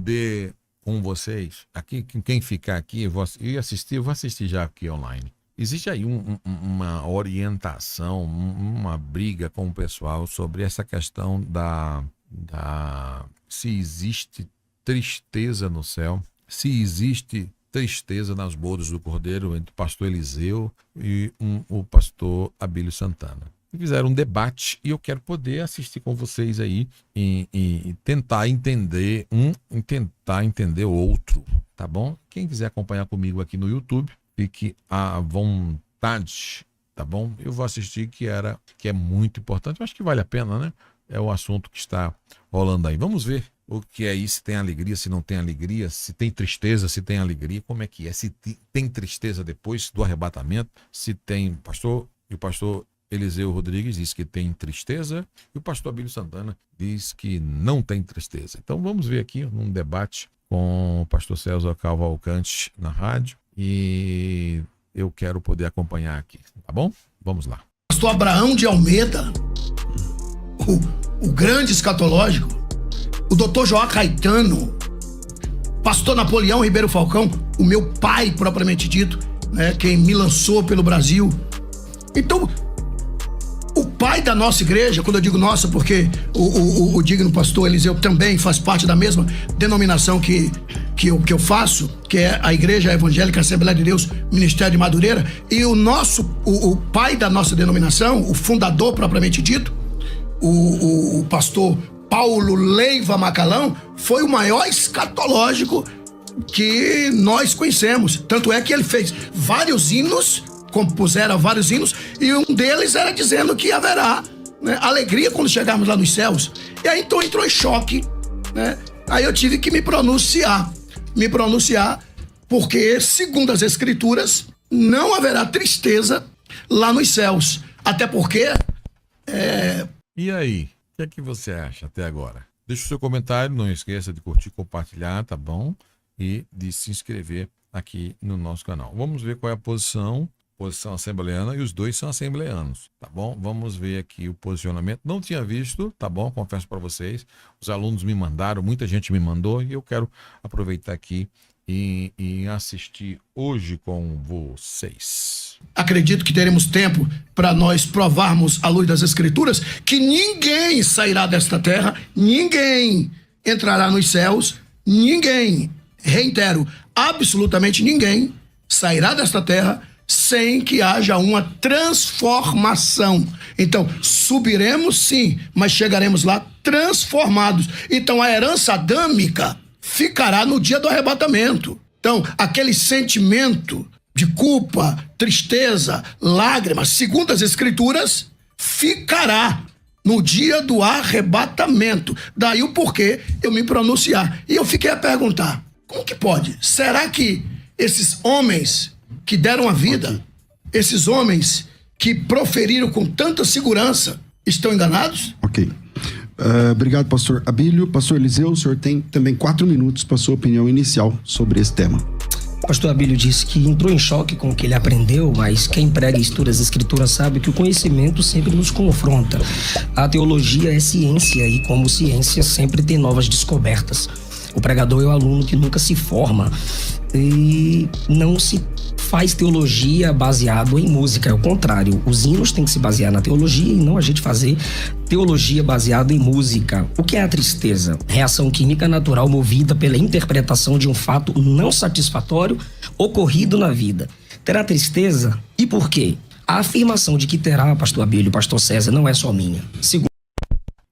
poder com vocês, aqui, quem ficar aqui, eu vou assistir já aqui online. Existe aí uma orientação, uma briga com o pessoal sobre essa questão se existe tristeza no céu, se existe tristeza nas bodas do Cordeiro entre o pastor Eliseu e o pastor Abílio Santana. Fizeram um debate e eu quero poder assistir com vocês aí e tentar entender e tentar entender o outro, tá bom? Quem quiser acompanhar comigo aqui no YouTube, fique à vontade, tá bom? Eu vou assistir que é muito importante, eu acho que vale a pena, né? É o assunto que está rolando aí. Vamos ver o que é isso, se tem alegria, se não tem alegria, se tem tristeza, se tem alegria, como é que é? Se tem tristeza depois do arrebatamento, se tem o pastor Eliseu Rodrigues diz que tem tristeza e o pastor Abílio Santana diz que não tem tristeza. Então vamos ver aqui um debate com o pastor César Cavalcante na rádio e eu quero poder acompanhar aqui, tá bom? Vamos lá. Pastor Abraão de Almeida, o grande escatológico, o doutor João Caetano, pastor Napoleão Ribeiro Falcão, o meu pai propriamente dito, né, quem me lançou pelo Brasil. Então, o pai da nossa igreja, quando eu digo nossa, porque o digno pastor Eliseu também faz parte da mesma denominação que eu faço, que é a Igreja Evangélica Assembleia de Deus, Ministério de Madureira, e o pai da nossa denominação, o fundador propriamente dito, o pastor Paulo Leiva Macalão, foi o maior escatológico que nós conhecemos. Tanto é que ele fez vários hinos, compuseram vários hinos, e um deles era dizendo que haverá, né, alegria quando chegarmos lá nos céus. E aí então entrou em choque, né? Aí eu tive que me pronunciar, porque segundo as escrituras não haverá tristeza lá nos céus, até porque E aí, o que é que você acha até agora? Deixa o seu comentário, não esqueça de curtir, compartilhar, tá bom? E de se inscrever aqui no nosso canal. Vamos ver qual é a posição assembleana, e os dois são assembleanos, tá bom? Vamos ver aqui o posicionamento. Não tinha visto, tá bom? Confesso para vocês, os alunos me mandaram, muita gente me mandou, e eu quero aproveitar aqui e assistir hoje com vocês. Acredito que teremos tempo para nós provarmos à luz das escrituras que ninguém sairá desta terra, ninguém entrará nos céus, ninguém, reitero, absolutamente ninguém sairá desta terra sem que haja uma transformação. Então, subiremos sim, mas chegaremos lá transformados. Então, a herança adâmica ficará no dia do arrebatamento. Então, aquele sentimento de culpa, tristeza, lágrimas, segundo as escrituras, ficará no dia do arrebatamento. Daí o porquê eu me pronunciar. E eu fiquei a perguntar, como que pode? Será que esses homens que deram a vida, esses homens que proferiram com tanta segurança, estão enganados? Ok. Obrigado, pastor Abílio. Pastor Eliseu, o senhor tem também 4 minutos para sua opinião inicial sobre esse tema. O pastor Abílio disse que entrou em choque com o que ele aprendeu, mas quem prega e estuda as escrituras sabe que o conhecimento sempre nos confronta. A teologia é ciência e, como ciência, sempre tem novas descobertas. O pregador é o aluno que nunca se forma e não se faz teologia baseado em música, é o contrário. Os hinos têm que se basear na teologia e não a gente fazer teologia baseada em música. O que é a tristeza? Reação química natural movida pela interpretação de um fato não satisfatório ocorrido na vida. Terá tristeza? E por quê? A afirmação de que terá, pastor Abílio, pastor César, não é só minha.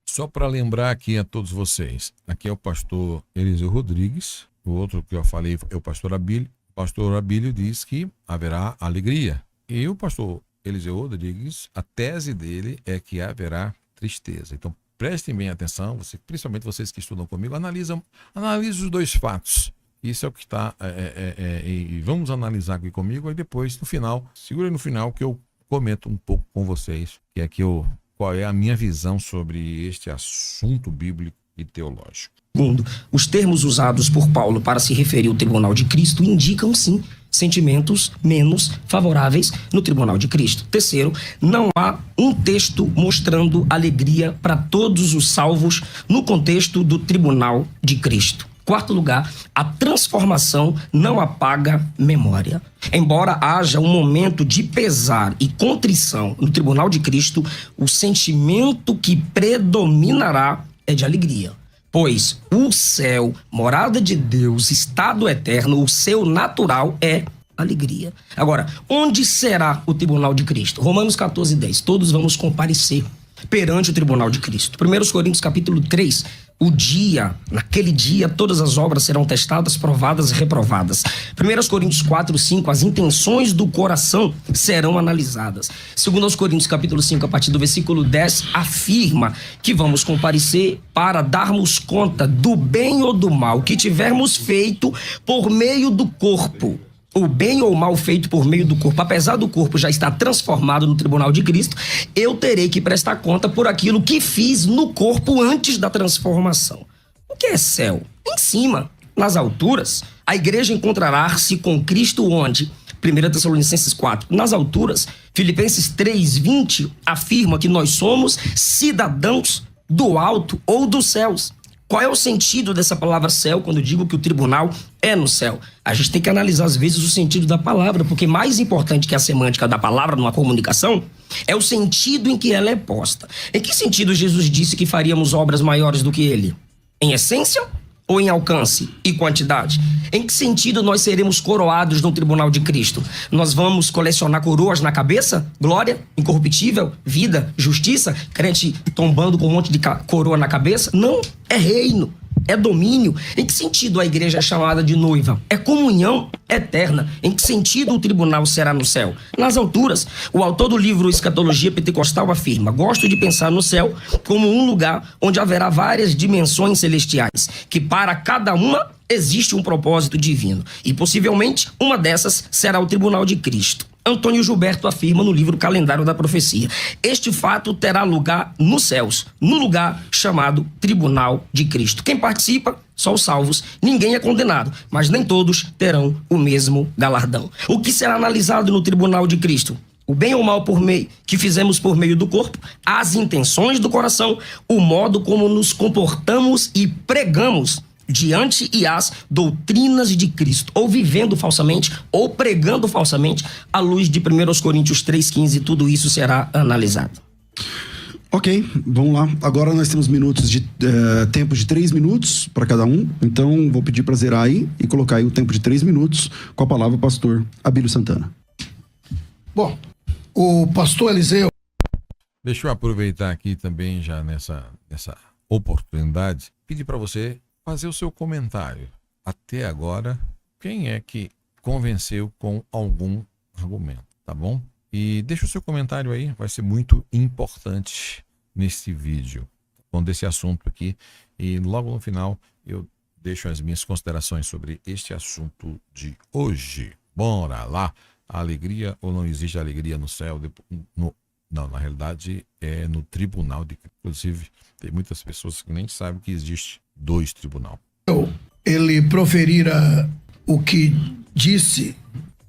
Só para lembrar aqui a todos vocês, aqui é o pastor Eliseu Rodrigues, o outro que eu falei é o pastor Abílio. O pastor Abílio diz que haverá alegria. E o pastor Eliseu Rodrigues, a tese dele é que haverá tristeza. Então, prestem bem atenção, principalmente vocês que estudam comigo, analisem os dois fatos. Isso é o que está... e vamos analisar aqui comigo, aí depois, no final, segura no final que eu comento um pouco com vocês, que é qual é a minha visão sobre este assunto bíblico e teológico. Segundo, os termos usados por Paulo para se referir ao tribunal de Cristo indicam, sim, sentimentos menos favoráveis no tribunal de Cristo. Terceiro, não há um texto mostrando alegria para todos os salvos no contexto do tribunal de Cristo. Quarto lugar, a transformação não apaga memória. Embora haja um momento de pesar e contrição no tribunal de Cristo, o sentimento que predominará é de alegria. Pois o céu, morada de Deus, estado eterno, o seu natural é alegria. Agora, onde será o tribunal de Cristo? Romanos 14:10. Todos vamos comparecer perante o tribunal de Cristo. 1 Coríntios capítulo 3. Naquele dia, todas as obras serão testadas, provadas e reprovadas. 1 Coríntios 4:5, as intenções do coração serão analisadas. 2 Coríntios capítulo 5, a partir do versículo 10, afirma que vamos comparecer para darmos conta do bem ou do mal que tivermos feito por meio do corpo. O bem ou mal feito por meio do corpo, apesar do corpo já estar transformado no tribunal de Cristo, eu terei que prestar conta por aquilo que fiz no corpo antes da transformação. O que é céu? Em cima, nas alturas, a igreja encontrará-se com Cristo onde? 1 Tessalonicenses 4. Nas alturas, Filipenses 3:20 afirma que nós somos cidadãos do alto ou dos céus. Qual é o sentido dessa palavra céu quando eu digo que o tribunal é no céu? A gente tem que analisar às vezes o sentido da palavra, porque mais importante que a semântica da palavra numa comunicação é o sentido em que ela é posta. Em que sentido Jesus disse que faríamos obras maiores do que ele? Em essência ou em alcance e quantidade? Em que sentido nós seremos coroados no tribunal de Cristo? Nós vamos colecionar coroas na cabeça? Glória, incorruptível, vida, justiça? Crente tombando com um monte de coroa na cabeça? Não, é reino, é domínio. Em que sentido a igreja é chamada de noiva? É comunhão eterna. Em que sentido o tribunal será no céu? Nas alturas. O autor do livro Escatologia Pentecostal afirma: gosto de pensar no céu como um lugar onde haverá várias dimensões celestiais, que para cada uma existe um propósito divino. E possivelmente uma dessas será o tribunal de Cristo. Antônio Gilberto afirma no livro Calendário da Profecia: este fato terá lugar nos céus, no lugar chamado Tribunal de Cristo. Quem participa? Só os salvos. Ninguém é condenado, mas nem todos terão o mesmo galardão. O que será analisado no Tribunal de Cristo? O bem ou mal que fizemos por meio do corpo, as intenções do coração, o modo como nos comportamos e pregamos diante e as doutrinas de Cristo, ou vivendo falsamente, ou pregando falsamente, à luz de 1 Coríntios 3:15, tudo isso será analisado. Ok, vamos lá. Agora nós temos tempo de 3 minutos para cada um, então vou pedir para zerar aí e colocar aí o tempo de 3 minutos com a palavra o pastor Abílio Santana. Bom, o pastor Eliseu... Deixa eu aproveitar aqui também já nessa oportunidade, pedir para você fazer o seu comentário. Até agora, quem é que convenceu com algum argumento, tá bom? E deixa o seu comentário aí, vai ser muito importante nesse vídeo, desse assunto aqui. E logo no final eu deixo as minhas considerações sobre este assunto de hoje. Bora lá! Alegria ou não existe alegria no céu? Não, na realidade é no tribunal de... Inclusive, tem muitas pessoas que nem sabem que existe 2 tribunais. Ele proferira o que disse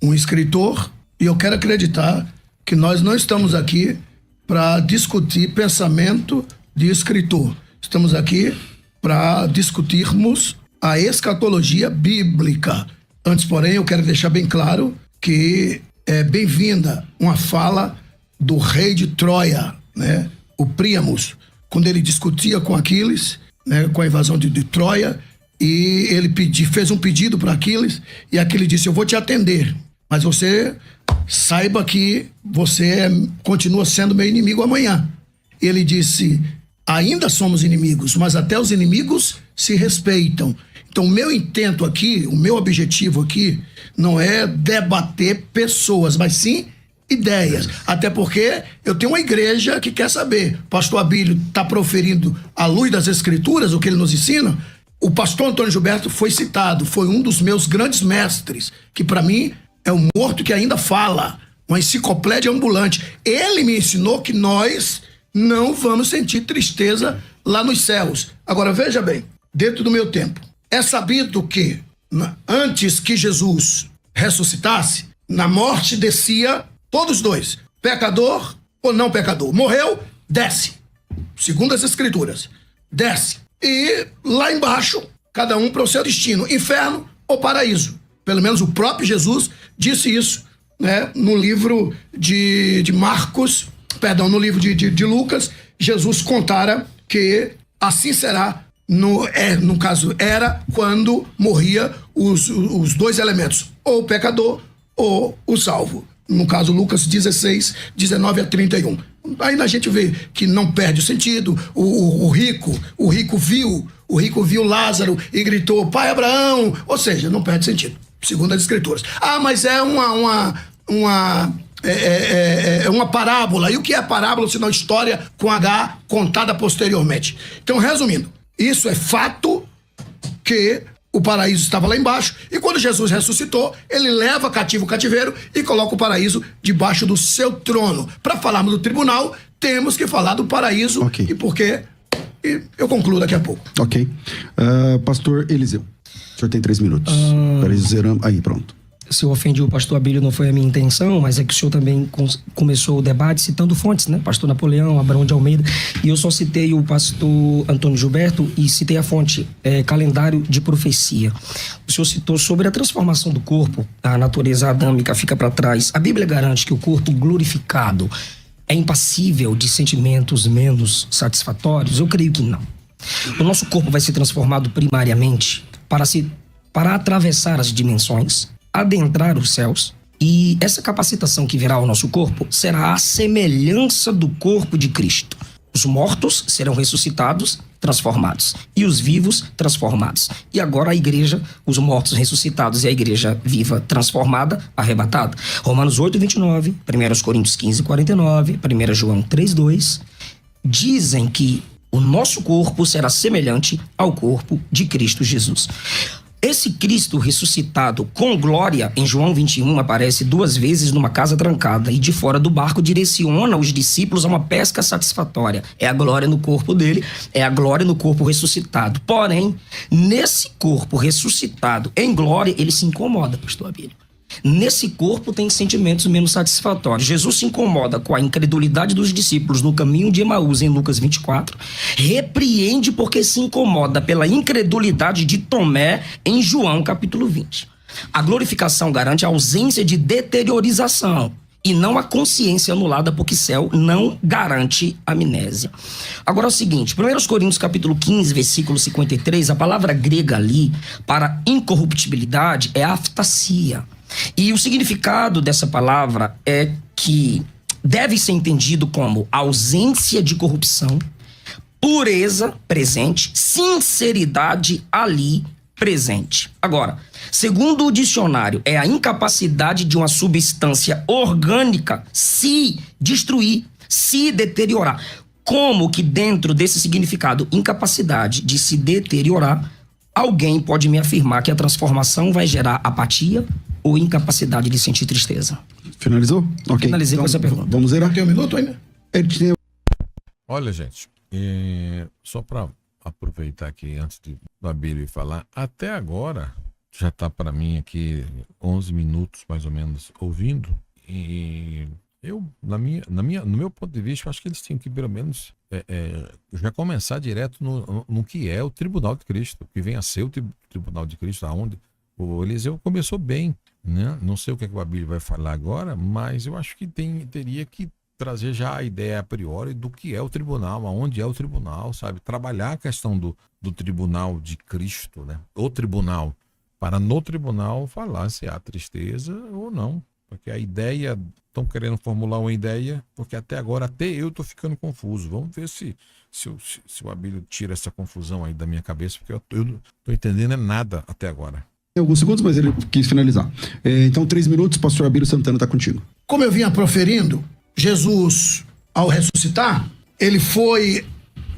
um escritor, e eu quero acreditar que nós não estamos aqui para discutir pensamento de escritor. Estamos aqui para discutirmos a escatologia bíblica. Antes, porém, eu quero deixar bem claro que é bem-vinda uma fala do rei de Troia, né? O Príamos, quando ele discutia com Aquiles, né, com a invasão de Troia, e ele fez um pedido para Aquiles, e Aquiles disse: eu vou te atender, mas você saiba que você continua sendo meu inimigo amanhã. Ele disse: ainda somos inimigos, mas até os inimigos se respeitam. Então, o meu intento aqui, o meu objetivo aqui, não é debater pessoas, mas sim ideias. Até porque eu tenho uma igreja que quer saber. Pastor Abílio está proferindo à luz das escrituras o que ele nos ensina. O pastor Antônio Gilberto foi citado, foi um dos meus grandes mestres, que para mim é um morto que ainda fala, uma enciclopédia ambulante. Ele me ensinou que nós não vamos sentir tristeza lá nos céus. Agora veja bem, dentro do meu tempo, é sabido que antes que Jesus ressuscitasse, na morte descia todos 2, pecador ou não pecador. Morreu, desce. Segundo as escrituras, desce. E lá embaixo cada um para o seu destino, inferno ou paraíso. Pelo menos o próprio Jesus disse isso, né? No livro de Marcos, perdão, no livro de Lucas, Jesus contara que assim será, no caso, era quando morria os dois elementos, ou o pecador ou o salvo. No caso, Lucas 16, 19 a 31. Aí a gente vê que não perde o sentido. O rico viu Lázaro e gritou, Pai Abraão, ou seja, não perde sentido, segundo as escrituras. Mas é uma parábola. E o que é parábola senão história com H contada posteriormente? Então, resumindo, isso é fato que o paraíso estava lá embaixo, e quando Jesus ressuscitou, ele leva cativo o cativeiro e coloca o paraíso debaixo do seu trono. Para falarmos do tribunal, temos que falar do paraíso. Okay. E por quê? E eu concluo daqui a pouco. Ok. Pastor Eliseu, o senhor tem 3 minutos. Aí, pronto. Se eu ofendi o pastor Abílio, não foi a minha intenção, mas é que o senhor também começou o debate citando fontes, né? Pastor Napoleão, Abraão de Almeida, e eu só citei o pastor Antônio Gilberto e citei a fonte, Calendário de Profecia. O senhor citou sobre a transformação do corpo, a natureza adâmica fica para trás. A Bíblia garante que o corpo glorificado é impassível de sentimentos menos satisfatórios? Eu creio que não. O nosso corpo vai ser transformado primariamente para atravessar as dimensões, adentrar os céus, e essa capacitação que virá ao nosso corpo será a semelhança do corpo de Cristo. Os mortos serão ressuscitados, transformados, e os vivos transformados. E agora a igreja, os mortos ressuscitados e a igreja viva transformada, arrebatada. Romanos 8, 29, 1 Coríntios 15, 49, 1 João 3, 2, dizem que o nosso corpo será semelhante ao corpo de Cristo Jesus. Esse Cristo ressuscitado com glória, em João 21, aparece 2 vezes numa casa trancada e de fora do barco direciona os discípulos a uma pesca satisfatória. É a glória no corpo dele, é a glória no corpo ressuscitado. Porém, nesse corpo ressuscitado em glória, ele se incomoda, pastor Abílio. Nesse corpo tem sentimentos menos satisfatórios. Jesus se incomoda com a incredulidade dos discípulos no caminho de Emaús, em Lucas 24. Repreende porque se incomoda pela incredulidade de Tomé, em João capítulo 20. A glorificação garante a ausência de deteriorização e não a consciência anulada, porque céu não garante amnésia. Agora é o seguinte, 1 Coríntios capítulo 15, versículo 53, a palavra grega ali para incorruptibilidade é aftasia. E o significado dessa palavra é que deve ser entendido como ausência de corrupção, pureza presente, sinceridade ali presente. Agora, segundo o dicionário, é a incapacidade de uma substância orgânica se destruir, se deteriorar. Como que dentro desse significado, incapacidade de se deteriorar, alguém pode me afirmar que a transformação vai gerar apatia ou incapacidade de sentir tristeza? Finalizou? Ok. Finalizei com essa pergunta. Vamos zerar? Tem 1 minuto ainda? Olha, gente, só para aproveitar aqui antes do Abílio falar, até agora já está para mim aqui 11 minutos mais ou menos ouvindo, e eu, no meu ponto de vista, eu acho que eles tinham que pelo menos já começar direto no que é o Tribunal de Cristo, que vem a ser o Tribunal de Cristo, aonde o Eliseu começou bem, né? Não sei o que o Abílio vai falar agora, mas eu acho que teria que trazer já a ideia a priori do que é o tribunal, aonde é o tribunal, sabe? Trabalhar a questão do Tribunal de Cristo, né? O tribunal, para no tribunal falar se há tristeza ou não. Porque a ideia, estão querendo formular uma ideia, porque até agora, até eu estou ficando confuso. Vamos ver se o Abílio tira essa confusão aí da minha cabeça, porque eu não estou entendendo nada até agora. Tem alguns segundos, mas ele quis finalizar. Então, 3 minutos, pastor Abílio Santana está contigo. Como eu vinha proferindo, Jesus, ao ressuscitar, ele foi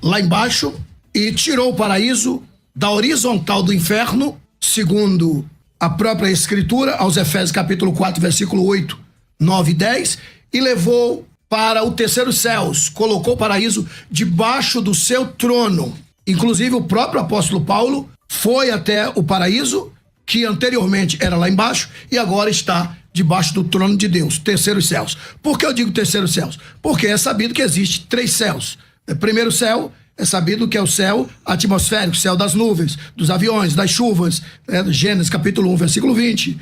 lá embaixo e tirou o paraíso da horizontal do inferno, segundo a própria Escritura, aos Efésios capítulo 4, versículo 8, 9 e 10, e levou para o terceiro céus, colocou o paraíso debaixo do seu trono. Inclusive, o próprio apóstolo Paulo foi até o paraíso, que anteriormente era lá embaixo, e agora está debaixo do trono de Deus, terceiros céus. Por que eu digo terceiros céus? Porque é sabido que existe 3 céus. O primeiro céu é sabido que é o céu atmosférico, céu das nuvens, dos aviões, das chuvas, Gênesis capítulo 1, versículo 20,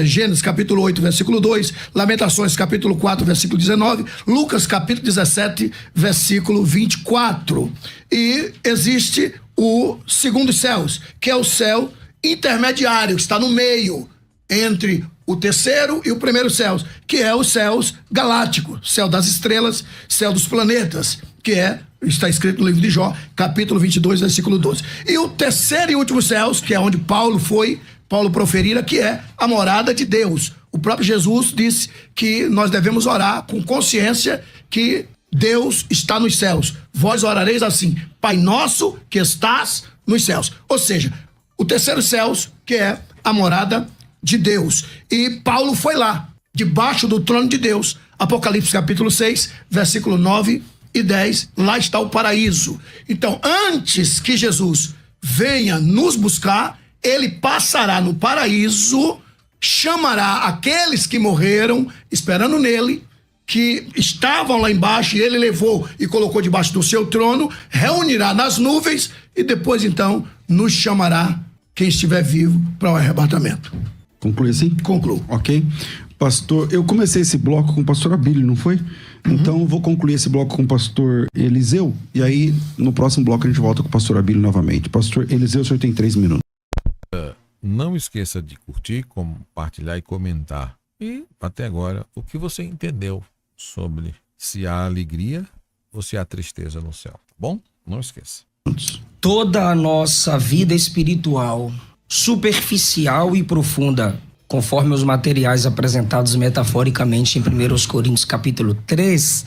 Gênesis capítulo 8, versículo 2, Lamentações capítulo 4, versículo 19, Lucas capítulo 17, versículo 24. E existe o segundo céus, que é o céu intermediário, que está no meio entre o terceiro e o primeiro céus, que é os céus galácticos, céu das estrelas, céu dos planetas, que está escrito no livro de Jó, capítulo 22, versículo 12. E o terceiro e último céus, que é onde Paulo proferira, que é a morada de Deus. O próprio Jesus disse que nós devemos orar com consciência que Deus está nos céus. Vós orareis assim: Pai nosso que estás nos céus. Ou seja, o terceiro céus, que é a morada de Deus. E Paulo foi lá, debaixo do trono de Deus. Apocalipse capítulo 6, versículo 9 e 10, lá está o paraíso. Então, antes que Jesus venha nos buscar, ele passará no paraíso, chamará aqueles que morreram esperando nele, que estavam lá embaixo, e ele levou e colocou debaixo do seu trono, reunirá nas nuvens e depois então nos chamará quem estiver vivo para o arrebatamento. Conclui assim? Concluo. Ok. Pastor, eu comecei esse bloco com o pastor Abílio, não foi? Então, eu vou concluir esse bloco com o pastor Eliseu, e aí, no próximo bloco, a gente volta com o pastor Abílio novamente. Pastor Eliseu, o senhor tem 3 minutos. Não esqueça de curtir, compartilhar e comentar. E, até agora, o que você entendeu sobre se há alegria ou se há tristeza no céu. Bom, não esqueça. Toda a nossa vida espiritual, superficial e profunda, conforme os materiais apresentados metaforicamente em 1 Coríntios capítulo 3,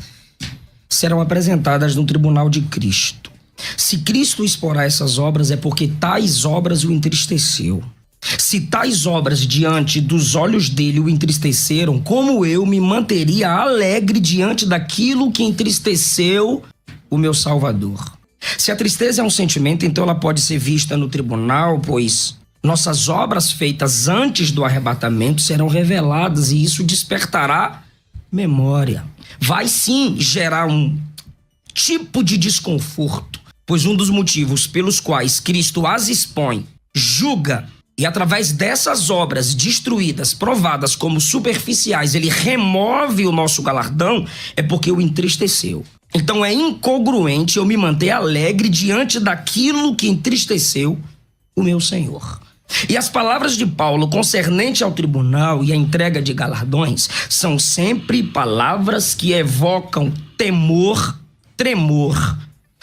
serão apresentadas no tribunal de Cristo. Se Cristo exporá essas obras, é porque tais obras o entristeceu. Se tais obras diante dos olhos dele o entristeceram, como eu me manteria alegre diante daquilo que entristeceu o meu Salvador? Se a tristeza é um sentimento, então ela pode ser vista no tribunal, pois nossas obras feitas antes do arrebatamento serão reveladas e isso despertará memória. Vai sim gerar um tipo de desconforto, pois um dos motivos pelos quais Cristo as expõe, julga e através dessas obras destruídas, provadas como superficiais, ele remove o nosso galardão, é porque o entristeceu. Então é incongruente eu me manter alegre diante daquilo que entristeceu o meu Senhor. E as palavras de Paulo concernente ao tribunal e à entrega de galardões são sempre palavras que evocam temor, tremor.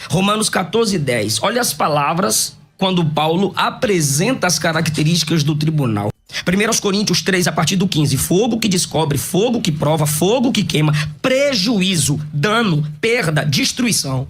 Romanos 14:10. Olha as palavras quando Paulo apresenta as características do tribunal. 1 Coríntios 3, a partir do 15. Fogo que descobre, fogo que prova, fogo que queima, prejuízo, dano, perda, destruição.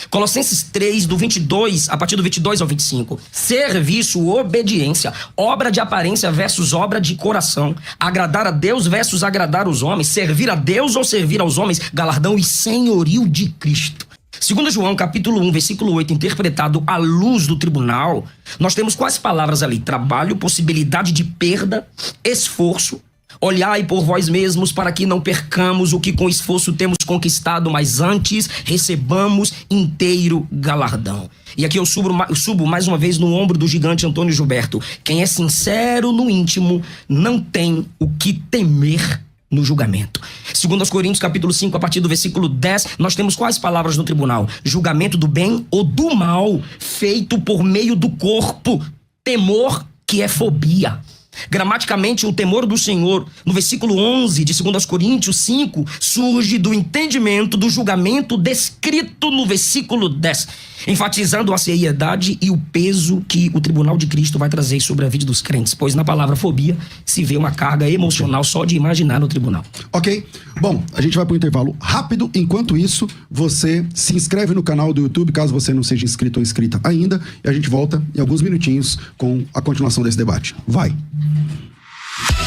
Colossenses 3, do 22, a partir do 22 ao 25. Serviço, obediência, obra de aparência versus obra de coração. Agradar a Deus versus agradar os homens. Servir a Deus ou servir aos homens. Galardão e senhorio de Cristo. 2 João, capítulo 1, versículo 8, interpretado à luz do tribunal, nós temos quais palavras ali? Trabalho, possibilidade de perda, esforço. Olhai por vós mesmos para que não percamos o que com esforço temos conquistado, mas antes recebamos inteiro galardão. E aqui eu subo mais uma vez no ombro do gigante Antônio Gilberto. Quem é sincero no íntimo não tem o que temer no julgamento. 2 Coríntios capítulo 5, a partir do versículo 10, nós temos quais palavras no tribunal? Julgamento do bem ou do mal, feito por meio do corpo. Temor, que é fobia. Gramaticamente, o temor do Senhor, no versículo 11 de 2 Coríntios 5, surge do entendimento do julgamento descrito no versículo 10, enfatizando a seriedade e o peso que o tribunal de Cristo vai trazer sobre a vida dos crentes, pois na palavra fobia se vê uma carga emocional só de imaginar no tribunal. Ok, bom, a gente vai para um intervalo rápido. Enquanto isso, você se inscreve no canal do YouTube, caso você não seja inscrito ou inscrita ainda, e a gente volta em alguns minutinhos com a continuação desse debate. Vai!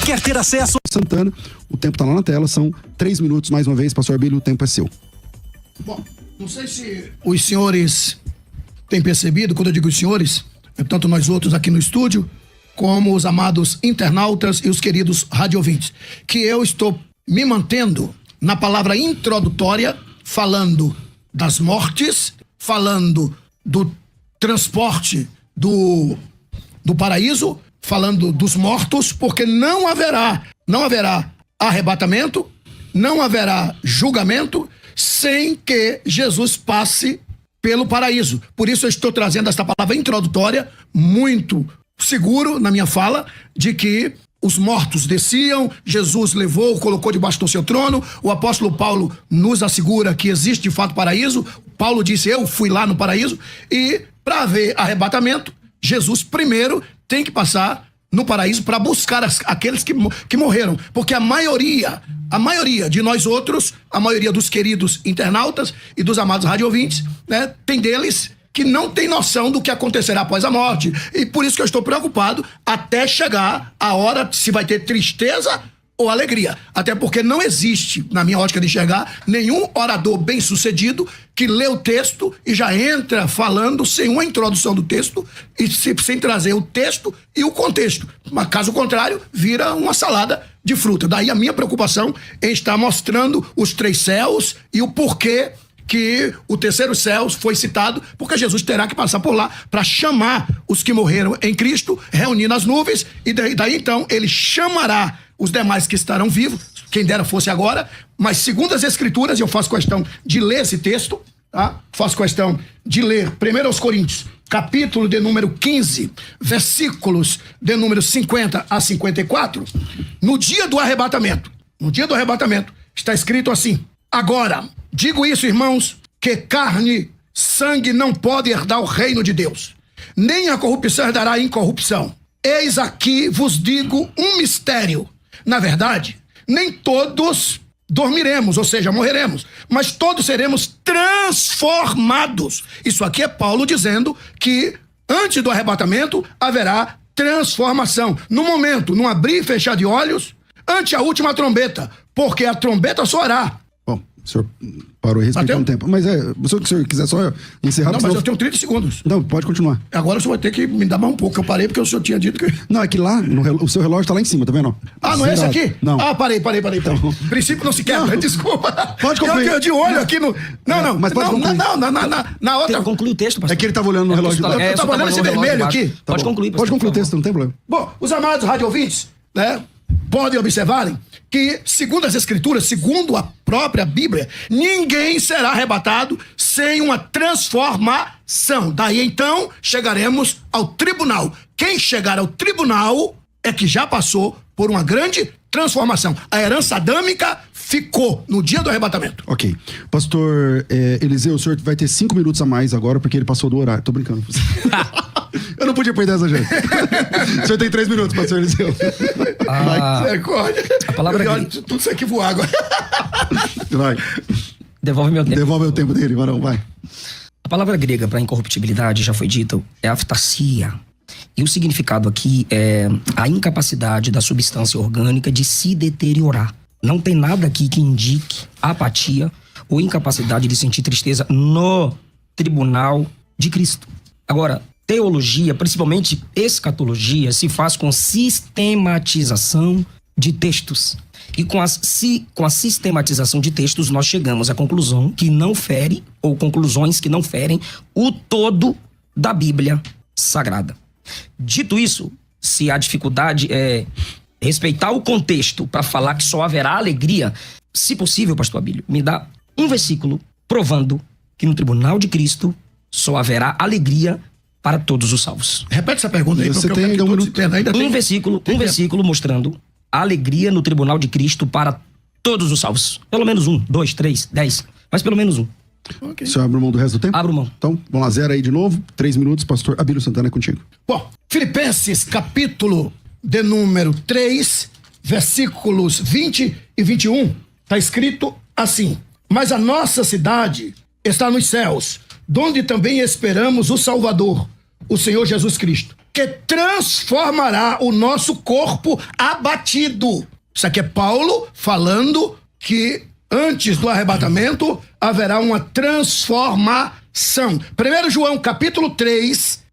Quer ter acesso? Santana, o tempo tá lá na tela, são 3 minutos mais uma vez, pastor Abílio, o tempo é seu. Bom, não sei se os senhores têm percebido, quando eu digo os senhores, é tanto nós outros aqui no estúdio, como os amados internautas e os queridos radiovintes, que eu estou me mantendo na palavra introdutória, falando das mortes, falando do transporte do paraíso, falando dos mortos, porque não haverá arrebatamento, não haverá julgamento sem que Jesus passe pelo paraíso. Por isso eu estou trazendo esta palavra introdutória, muito seguro na minha fala, de que os mortos desciam, Jesus levou, colocou debaixo do seu trono. O apóstolo Paulo nos assegura que existe de fato paraíso. Paulo disse, eu fui lá no paraíso. E para haver arrebatamento, Jesus primeiro tem que passar no paraíso para buscar aqueles que morreram. Porque a maioria de nós outros, a maioria dos queridos internautas e dos amados radiovintes, né, tem deles que não tem noção do que acontecerá após a morte. E por isso que eu estou preocupado até chegar a hora se vai ter tristeza ou alegria. Até porque não existe, na minha ótica de enxergar, nenhum orador bem-sucedido que lê o texto e já entra falando sem uma introdução do texto e sem trazer o texto e o contexto. Mas caso contrário, vira uma salada de fruta. Daí a minha preocupação em estar mostrando os 3 céus e o porquê que o terceiro céu foi citado, porque Jesus terá que passar por lá para chamar os que morreram em Cristo, reunir nas nuvens, e daí então ele chamará os demais que estarão vivos, quem dera fosse agora, mas segundo as Escrituras, eu faço questão de ler esse texto, tá? Faço questão de ler 1 Coríntios, capítulo de número 15, versículos de número 50 a 54, no dia do arrebatamento, está escrito assim: agora, digo isso, irmãos, que carne, sangue não pode herdar o reino de Deus, nem a corrupção herdará a incorrupção. Eis aqui vos digo um mistério. Na verdade, nem todos dormiremos, ou seja, morreremos, mas todos seremos transformados. Isso aqui é Paulo dizendo que antes do arrebatamento haverá transformação. No momento, num abrir e fechar de olhos, ante a última trombeta, porque a trombeta soará. Bom, o senhor parou e respeitou um tempo. Mas se o senhor quiser só encerrar... Não, mas eu tenho 30 segundos. Não, pode continuar. Agora o senhor vai ter que me dar mais um pouco, eu parei porque o senhor tinha dito que... Não, é que lá, o seu relógio tá lá em cima, tá vendo? Ah, não é esse aqui? Não. Ah, parei. Então. Princípio não se quebra, desculpa. Pode concluir. Eu de olho aqui no... Não. Mas pode concluir. Na outra... Conclui o texto, pastor. É que ele tava olhando no relógio. Eu tava olhando esse vermelho aqui. Pode concluir, pastor. Pode concluir o texto, não tem problema. Bom, os amados radiovintes, né, podem observarem que, segundo as Escrituras, segundo a própria Bíblia, ninguém será arrebatado sem uma transformação. Daí então chegaremos ao tribunal. Quem chegar ao tribunal é que já passou por uma grande transformação. A herança adâmica ficou no dia do arrebatamento. Ok. Pastor Eliseu, o senhor vai ter 5 minutos a mais agora, porque ele passou do horário. Tô brincando. Eu não podia perder essa gente. O senhor tem 3 minutos, pastor Eliseu. A palavra tudo isso aqui voar agora. Vai. Devolve meu tempo. Devolve o tempo dele, Varão, vai. A palavra grega para incorruptibilidade, já foi dito, é aftasia. E o significado aqui é a incapacidade da substância orgânica de se deteriorar. Não tem nada aqui que indique apatia ou incapacidade de sentir tristeza no tribunal de Cristo. Agora, teologia, principalmente escatologia, se faz com sistematização de textos. E com a sistematização de textos, nós chegamos à conclusão que não fere, ou conclusões que não ferem, o todo da Bíblia Sagrada. Dito isso, se a dificuldade é respeitar o contexto para falar que só haverá alegria, se possível, pastor Abílio, me dá um versículo provando que no tribunal de Cristo só haverá alegria para todos os salvos. Repete essa pergunta aí. Você tem ainda um minuto. Um versículo mostrando a alegria no tribunal de Cristo para todos os salvos. Pelo menos 1, 2, 3, 10, mas pelo menos 1. Okay. O senhor abre mão do resto do tempo? Abro mão. Então, vamos lá, 0 aí de novo. 3 minutos, pastor Abílio Santana, é contigo. Bom, Filipenses, capítulo de número 3, versículos 20 e 21, está escrito assim: mas a nossa cidade está nos céus, donde também esperamos o Salvador, o Senhor Jesus Cristo, que transformará o nosso corpo abatido. Isso aqui é Paulo falando que antes do arrebatamento haverá uma transformação. 1 João, capítulo 3.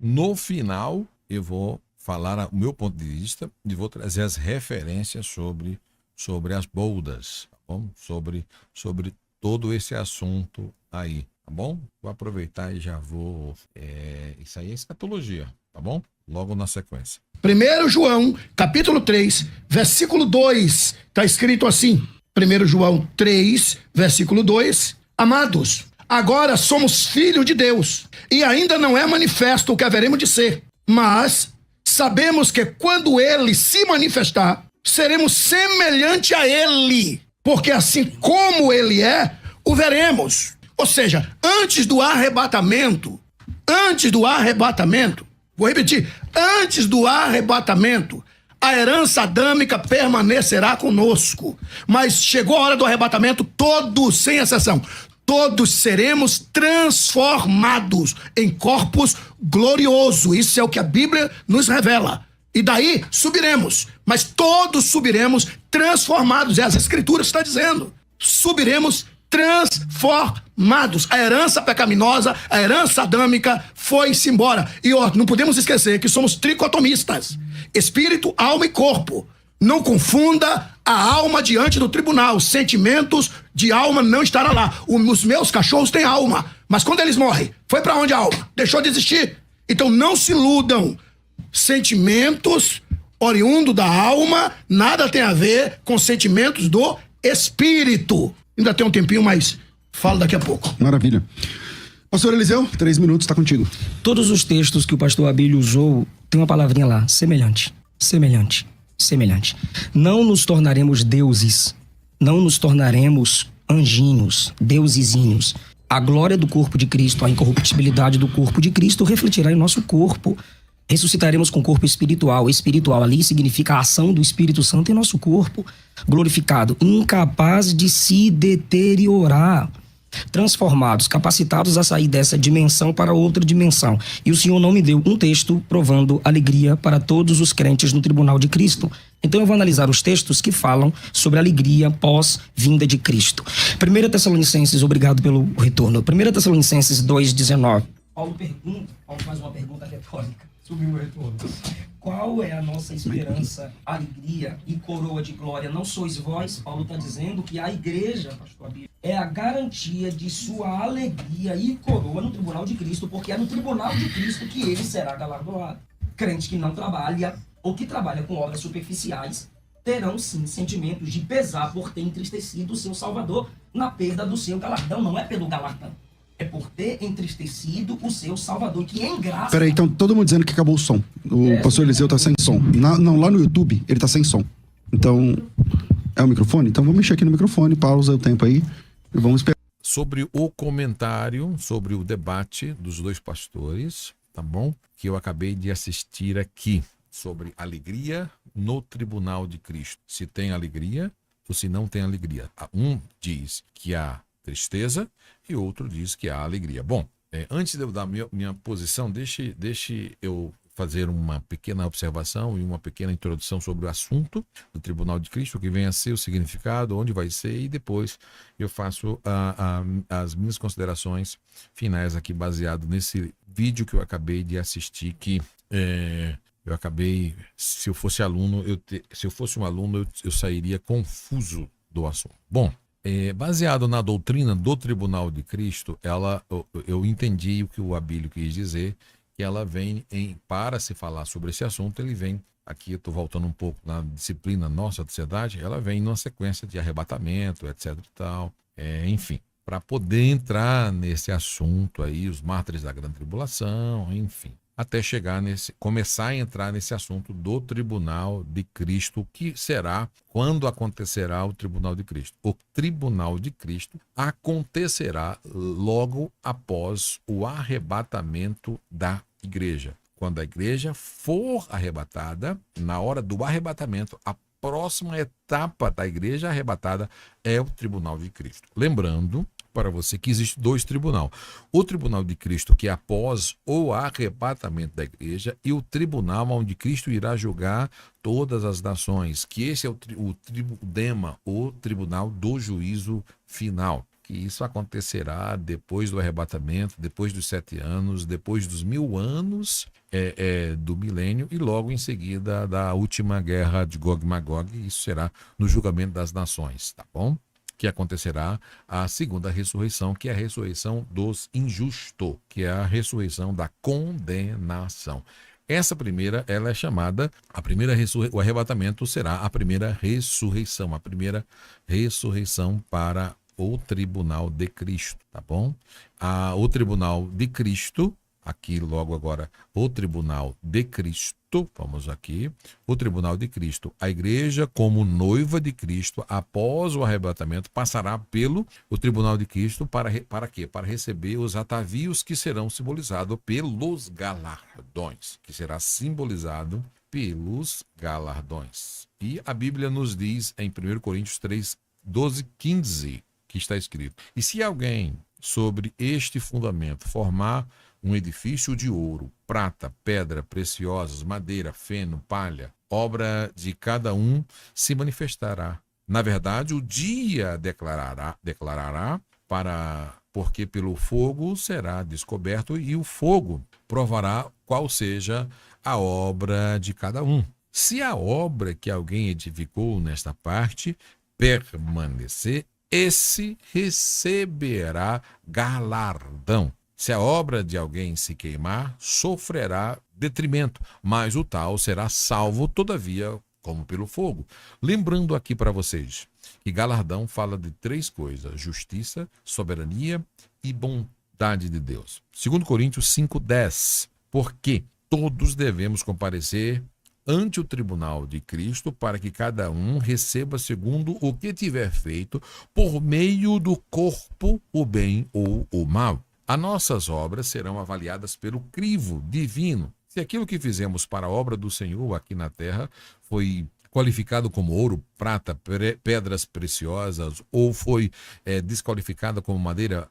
No final, eu vou falar o meu ponto de vista e vou trazer as referências sobre as boldas, tá bom? Sobre todo esse assunto aí. tá bom? Vou aproveitar e já vou... Isso aí é escatologia, tá bom? Logo na sequência. 1 João, capítulo 3, versículo 2, está escrito assim, 1 João 3, versículo 2, amados, agora somos filhos de Deus, e ainda não é manifesto o que haveremos de ser, mas sabemos que quando ele se manifestar, seremos semelhante a ele, porque assim como ele é, o veremos. Ou seja, antes do arrebatamento, vou repetir, antes do arrebatamento, a herança adâmica permanecerá conosco. Mas chegou a hora do arrebatamento, todos, sem exceção, todos seremos transformados em corpos gloriosos. Isso é o que a Bíblia nos revela. E daí subiremos, mas todos subiremos transformados. As Escrituras estão dizendo, subiremos transformados. A herança pecaminosa, a herança adâmica foi-se embora. E não podemos esquecer que somos tricotomistas. Espírito, alma e corpo. Não confunda a alma diante do tribunal. Sentimentos de alma não estará lá. Os meus cachorros têm alma, mas quando eles morrem, foi para onde a alma? Deixou de existir. Então não se iludam. Sentimentos oriundo da alma nada tem a ver com sentimentos do espírito. Ainda tem um tempinho, mas falo daqui a pouco. Maravilha. Pastor Eliseu, 3 minutos, está contigo. Todos os textos que o pastor Abílio usou, tem uma palavrinha lá, semelhante, semelhante, semelhante. Não nos tornaremos deuses, não nos tornaremos anjinhos, deusezinhos. A glória do corpo de Cristo, a incorruptibilidade do corpo de Cristo refletirá em nosso corpo. Ressuscitaremos com corpo espiritual. Espiritual ali significa a ação do Espírito Santo em nosso corpo glorificado, incapaz de se deteriorar. Transformados, capacitados a sair dessa dimensão para outra dimensão. E o Senhor não me deu um texto provando alegria para todos os crentes no tribunal de Cristo. Então eu vou analisar os textos que falam sobre alegria pós-vinda de Cristo. 1 Tessalonicenses, obrigado pelo retorno. 1 Tessalonicenses 2,19. Paulo faz uma pergunta retórica. Subiu o retorno. Qual é a nossa esperança, alegria e coroa de glória? Não sois vós, Paulo está dizendo que a igreja, pastor Abílio, é a garantia de sua alegria e coroa no tribunal de Cristo, porque é no tribunal de Cristo que ele será galardoado. Crente que não trabalha ou que trabalha com obras superficiais terão sim sentimentos de pesar por ter entristecido o seu Salvador na perda do seu galardão. Não é pelo galardão, é por ter entristecido o seu Salvador, que em graça... Peraí, então todo mundo dizendo que acabou o som. O pastor Eliseu tá sem som. Não, lá no YouTube, ele tá sem som. Então, é o microfone? Então vamos mexer aqui no microfone, pausa o tempo aí e vamos esperar. Sobre o comentário, sobre o debate dos dois pastores, tá bom? Que eu acabei de assistir aqui, sobre alegria no tribunal de Cristo. Se tem alegria ou se não tem alegria. Um diz que há tristeza e outro diz que há alegria. Bom, antes de eu dar minha posição, deixe eu fazer uma pequena observação e uma pequena introdução sobre o assunto do Tribunal de Cristo, que vem a ser o significado, onde vai ser, e depois eu faço as minhas considerações finais aqui, baseado nesse vídeo que eu acabei de assistir, que eu acabei, se eu fosse um aluno, eu sairia confuso do assunto. Bom, baseado na doutrina do Tribunal de Cristo, eu entendi o que o Abílio quis dizer, que ela vem para se falar sobre esse assunto, ele vem, aqui eu estou voltando um pouco na disciplina nossa da sociedade, ela vem numa sequência de arrebatamento, etc e tal, enfim, para poder entrar nesse assunto aí, os mártires da grande tribulação, enfim, até começar a entrar nesse assunto do Tribunal de Cristo, que será quando acontecerá o Tribunal de Cristo. O Tribunal de Cristo acontecerá logo após o arrebatamento da igreja. Quando a igreja for arrebatada, na hora do arrebatamento, a próxima etapa da igreja arrebatada é o Tribunal de Cristo. Lembrando para você que existe 2 tribunais. O Tribunal de Cristo, que é após o arrebatamento da igreja, e o tribunal onde Cristo irá julgar todas as nações, que esse é o tribunal do juízo final. Que isso acontecerá depois do arrebatamento, depois dos 7 anos, depois dos 1000 anos do milênio e logo em seguida da última guerra de Gog e Magog. Isso será no julgamento das nações, tá bom? que acontecerá a segunda ressurreição, que é a ressurreição dos injustos, que é a ressurreição da condenação. Essa primeira, ela é chamada, o arrebatamento será a primeira ressurreição para o tribunal de Cristo, tá bom? O tribunal de Cristo, aqui logo agora, o tribunal de Cristo, vamos aqui, o tribunal de Cristo, a igreja como noiva de Cristo, após o arrebatamento, passará pelo o tribunal de Cristo para quê? Para receber os atavios que serão simbolizados pelos galardões, que será simbolizado pelos galardões. E a Bíblia nos diz em 1 Coríntios 3, 12, 15, que está escrito: e se alguém sobre este fundamento formar um edifício de ouro, prata, pedra preciosas, madeira, feno, palha, obra de cada um se manifestará. Na verdade, o dia declarará porque pelo fogo será descoberto e o fogo provará qual seja a obra de cada um. Se a obra que alguém edificou nesta parte permanecer, esse receberá galardão. Se a obra de alguém se queimar, sofrerá detrimento, mas o tal será salvo, todavia, como pelo fogo. Lembrando aqui para vocês que galardão fala de 3 coisas: justiça, soberania e bondade de Deus. 2 Coríntios 5:10, porque todos devemos comparecer ante o tribunal de Cristo, para que cada um receba segundo o que tiver feito, por meio do corpo, o bem ou o mal. As nossas obras serão avaliadas pelo crivo divino. Se aquilo que fizemos para a obra do Senhor aqui na terra foi qualificado como ouro, prata, pedras preciosas, ou foi desqualificado como madeira,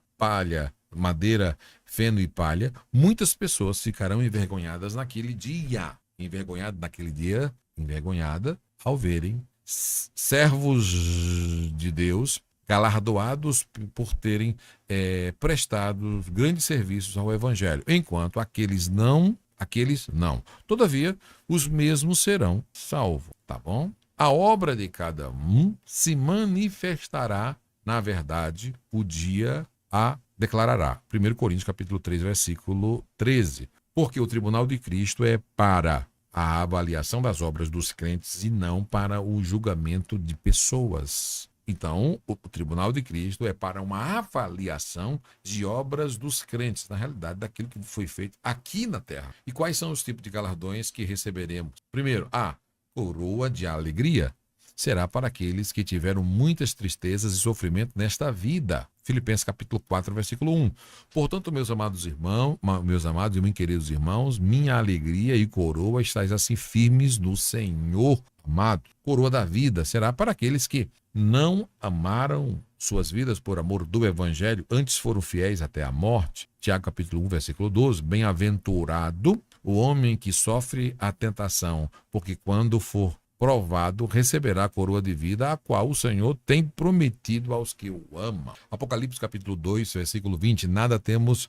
feno e palha, muitas pessoas ficarão envergonhadas naquele dia. Envergonhada ao verem servos de Deus galardoados por terem prestado grandes serviços ao Evangelho, enquanto aqueles não. Todavia, os mesmos serão salvos, tá bom? A obra de cada um se manifestará, na verdade, o dia a declarará. 1 Coríntios capítulo 3, versículo 13. Porque o tribunal de Cristo é para a avaliação das obras dos crentes e não para o julgamento de pessoas. Então, o tribunal de Cristo é para uma avaliação de obras dos crentes, na realidade, daquilo que foi feito aqui na terra. E quais são os tipos de galardões que receberemos? Primeiro, a coroa de alegria será para aqueles que tiveram muitas tristezas e sofrimento nesta vida. Filipenses capítulo 4, versículo 1. Portanto, meus amados e meus queridos irmãos, minha alegria e coroa estáis assim firmes no Senhor, amado. Coroa da vida será para aqueles que não amaram suas vidas por amor do Evangelho, antes foram fiéis até a morte. Tiago capítulo 1, versículo 12. Bem-aventurado o homem que sofre a tentação, porque quando for provado, receberá a coroa de vida, a qual o Senhor tem prometido aos que o amam. Apocalipse capítulo 2, versículo 20, nada temas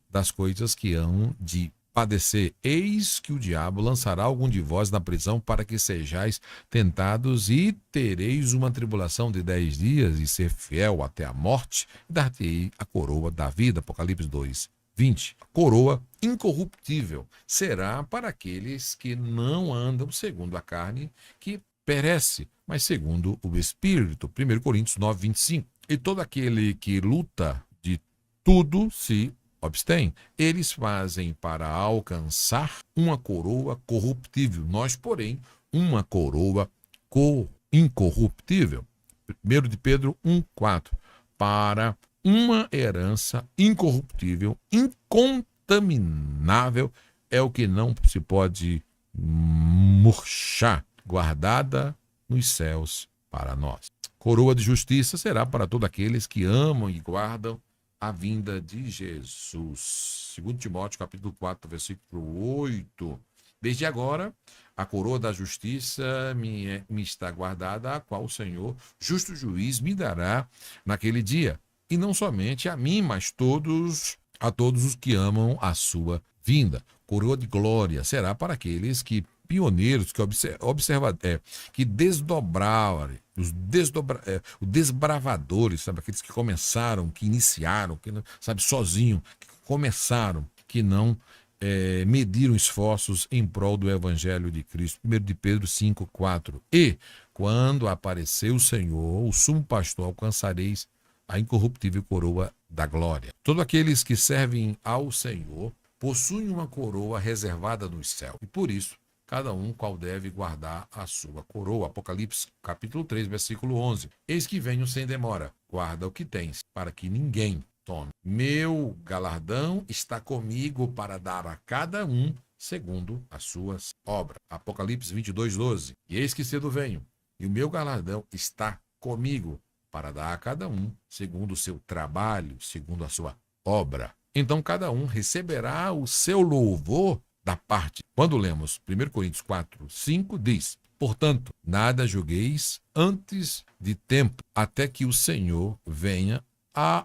das coisas que hão de padecer. Eis que o diabo lançará algum de vós na prisão para que sejais tentados e tereis uma tribulação de 10 dias e ser fiel até a morte, e dar-te-ei a coroa da vida. Apocalipse 2, 20. Coroa incorruptível será para aqueles que não andam segundo a carne, que perece, mas segundo o Espírito. 1 Coríntios 9, 25. E todo aquele que luta de tudo se abstém. Eles fazem para alcançar uma coroa corruptível. Nós, porém, uma coroa incorruptível. 1 de Pedro 1, 4. Para uma herança incorruptível, incontaminável, é o que não se pode murchar, guardada nos céus para nós. Coroa de justiça será para todos aqueles que amam e guardam a vinda de Jesus. 2 Timóteo capítulo 4, versículo 8. Desde agora, a coroa da justiça me está guardada, a qual o Senhor, justo juiz, me dará naquele dia. E não somente a mim, mas a todos os que amam a sua vinda. Coroa de glória será para aqueles que pioneiros, que desdobrarem os desbravadores, sabe? Aqueles que começaram, que iniciaram, que não, sabe, sozinho, que começaram, que não mediram esforços em prol do Evangelho de Cristo. 1 de Pedro 5:4. E, quando aparecer o Senhor, o sumo pastor, alcançareis a incorruptível coroa da glória. Todos aqueles que servem ao Senhor possuem uma coroa reservada no céu. E por isso, cada um qual deve guardar a sua coroa. Apocalipse capítulo 3, versículo 11. Eis que venho sem demora. Guarda o que tens, para que ninguém tome. Meu galardão está comigo para dar a cada um segundo as suas obras. Apocalipse 22, 12. E eis que cedo venho, e o meu galardão está comigo para dar a cada um segundo o seu trabalho, segundo a sua obra. Então cada um receberá o seu louvor da parte. Quando lemos 1 Coríntios 4, 5, diz: portanto, nada julgueis antes de tempo, até que o Senhor venha,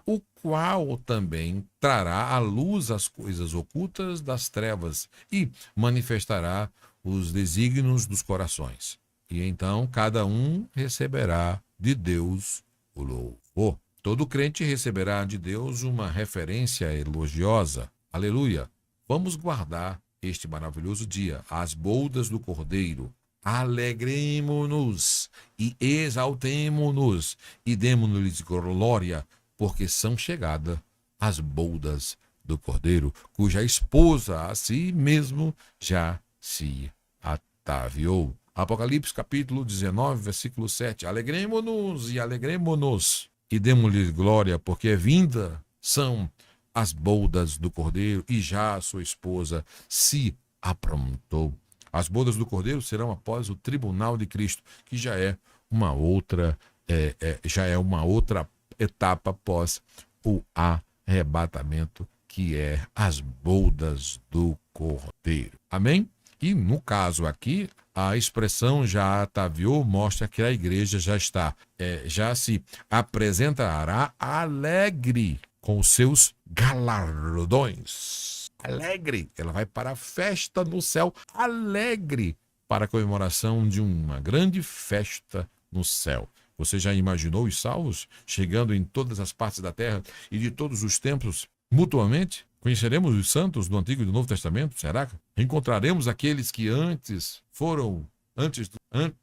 o qual também trará à luz as coisas ocultas das trevas e manifestará os desígnios dos corações. E então cada um receberá de Deus o louvor. Todo crente receberá de Deus uma referência elogiosa. Aleluia! Vamos guardar este maravilhoso dia, as bodas do Cordeiro. Alegremo-nos e exaltemo-nos e demo-lhes glória, porque são chegadas as bodas do Cordeiro, cuja esposa a si mesmo já se ataviou. Apocalipse capítulo 19, versículo 7. Alegremo-nos e alegremo-nos e demo-lhes glória, porque vinda são as bodas do Cordeiro e já a sua esposa se aprontou. As bodas do Cordeiro serão após o tribunal de Cristo, que já é uma outra etapa após o arrebatamento, que é as bodas do Cordeiro. Amém? E no caso aqui, a expressão já ataviou mostra que a igreja já se apresentará alegre com os seus galardões. Alegre, ela vai para a festa no céu, alegre para a comemoração de uma grande festa no céu. Você já imaginou os salvos chegando em todas as partes da terra e de todos os tempos mutuamente? Conheceremos os santos do Antigo e do Novo Testamento? Será que encontraremos aqueles que antes de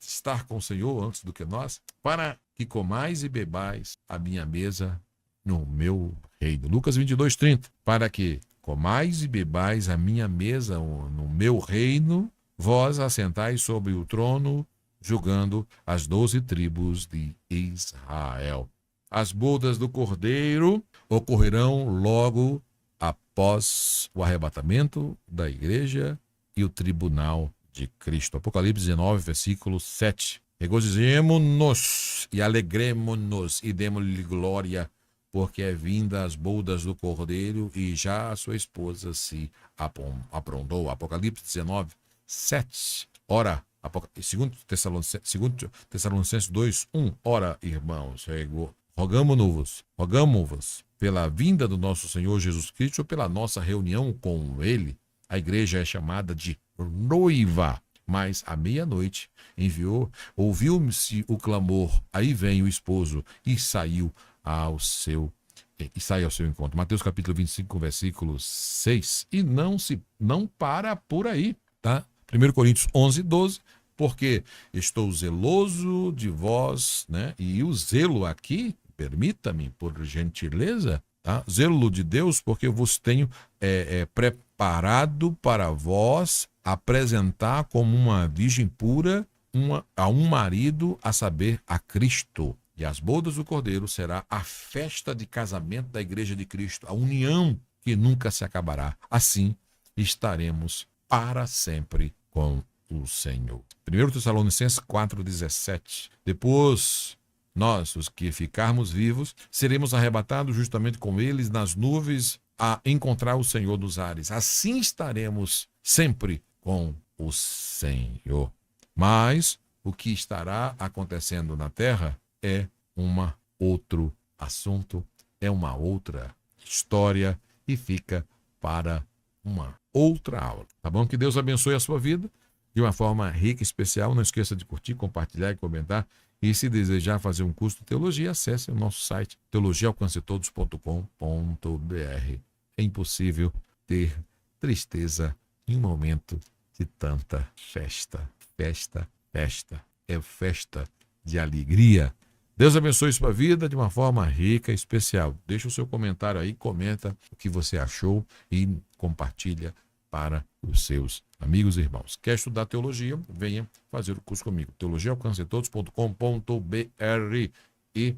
estar com o Senhor, antes do que nós? Para que comais e bebais a minha mesa no meu reino. Lucas 22, 30. Para que comais e bebais a minha mesa no meu reino, vós assentais sobre o trono, julgando as 12 tribos de Israel. As bodas do Cordeiro ocorrerão logo após o arrebatamento da igreja e o tribunal de Cristo. Apocalipse 19, versículo 7. Regozijemo-nos e alegremo-nos e demo-lhe glória, porque é vinda as bodas do Cordeiro e já a sua esposa se aprontou. Apocalipse 19, 7. Ora, 2 Tessalonicenses 2, 1. Ora, irmãos, rogamo-vos pela vinda do nosso Senhor Jesus Cristo, pela nossa reunião com Ele. A igreja é chamada de noiva, mas à meia-noite ouviu-se o clamor, aí vem o esposo e saiu ao seu encontro. Mateus capítulo 25, versículo 6. E não para por aí, tá? 1 Coríntios 11, 12. Porque estou zeloso de vós, né? E o zelo aqui, permita-me, por gentileza, tá? Zelo de Deus, porque eu vos tenho preparado para vós apresentar como uma virgem pura a um marido, a saber, a Cristo. E as bodas do Cordeiro será a festa de casamento da igreja de Cristo, a união que nunca se acabará. Assim estaremos para sempre com o Senhor. 1 Tessalonicenses 4,17. Depois, nós, os que ficarmos vivos, seremos arrebatados justamente com eles nas nuvens a encontrar o Senhor nos ares. Assim estaremos sempre com o Senhor. Mas o que estará acontecendo na terra é outro assunto, é uma outra história e fica para uma outra aula. Tá bom? Que Deus abençoe a sua vida de uma forma rica e especial. Não esqueça de curtir, compartilhar e comentar. E se desejar fazer um curso de teologia, acesse o nosso site teologiaalcancetodos.com.br. É impossível ter tristeza em um momento de tanta festa. Festa, festa. É festa de alegria. Deus abençoe sua vida de uma forma rica e especial. Deixa o seu comentário aí, comenta o que você achou e compartilha para os seus amigos e irmãos. Quer estudar teologia? Venha fazer o curso comigo. teologiaalcancetodos.com.br e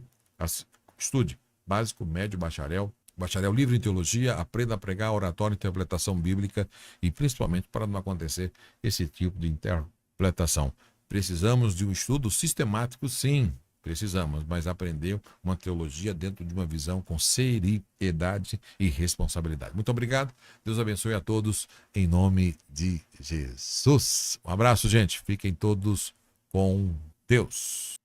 estude básico, médio, bacharel livre em teologia, aprenda a pregar, oratória, interpretação bíblica e principalmente para não acontecer esse tipo de interpretação. Precisamos de um estudo sistemático, sim. Precisamos, mas aprender uma teologia dentro de uma visão com seriedade e responsabilidade. Muito obrigado. Deus abençoe a todos em nome de Jesus. Um abraço, gente. Fiquem todos com Deus.